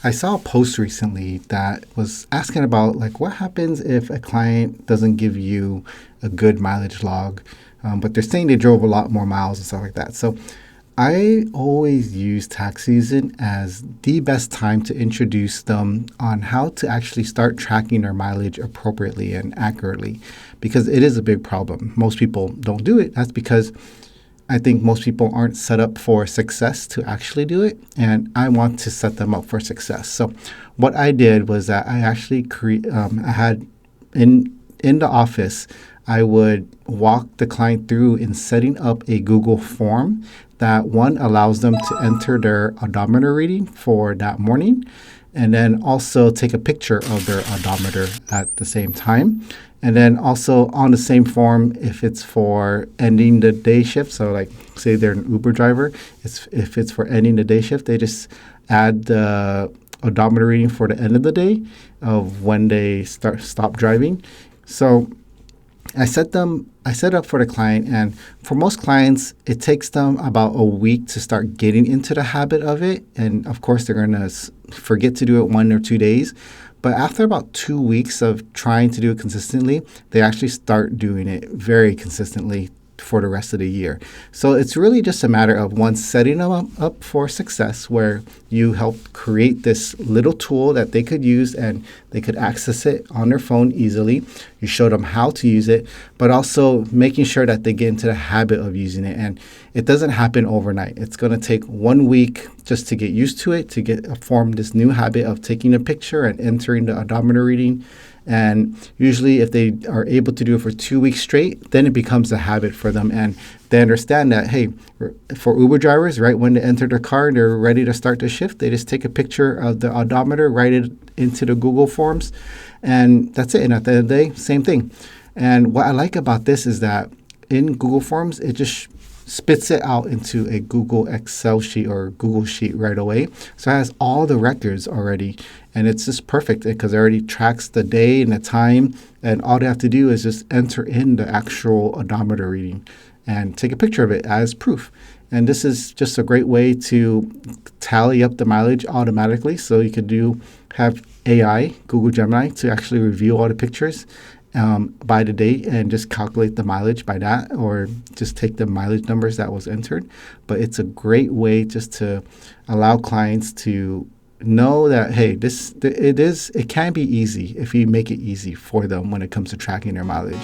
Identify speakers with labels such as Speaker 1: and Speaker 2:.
Speaker 1: I saw a post recently that was asking about like what happens if a client doesn't give you a good mileage log, but they're saying they drove a lot more miles and stuff like that. So I always use tax season as the best time to introduce them on how to actually start tracking their mileage appropriately and accurately because it is a big problem. Most people don't do it. That's because I think most people aren't set up for success to actually do it, and I want to set them up for success. So, what I did was that I actually I had in the office, I would walk the client through in setting up a Google form that one allows them to enter their odometer reading for that morning and then also take a picture of their odometer at the same time. And then also on the same form, if it's for ending the day shift, so like say they're an Uber driver, if it's for ending the day shift, they just add the odometer reading for the end of the day of when they stop driving. So I set up for the client, and for most clients, it takes them about a week to start getting into the habit of it. And of course, they're going to forget to do it 1 or 2 days. But after about 2 weeks of trying to do it consistently, they actually start doing it very consistently for the rest of the year. So it's really just a matter of one setting them up for success where you help create this little tool that they could use and they could access it on their phone easily. You show them how to use it, but also making sure that they get into the habit of using it. And it doesn't happen overnight. It's going to take 1 week just to get used to it, to form this new habit of taking a picture and entering the odometer reading. And usually if they are able to do it for 2 weeks straight, then it becomes a habit for them. And they understand that, hey, for Uber drivers, right when they enter their car and they're ready to start the shift, they just take a picture of the odometer, write it into the Google Forms, and that's it. And at the end of the day, same thing. And what I like about this is that in Google Forms, it just spits it out into a Google Excel sheet or Google sheet right away. So it has all the records already. And it's just perfect because it already tracks the day and the time. And all they have to do is just enter in the actual odometer reading and take a picture of it as proof. And this is just a great way to tally up the mileage automatically. So you could have AI, Google Gemini, to actually review all the pictures by the date and just calculate the mileage by that, or just take the mileage numbers that was entered. But it's a great way just to allow clients to know that, hey, it can be easy if you make it easy for them when it comes to tracking their mileage.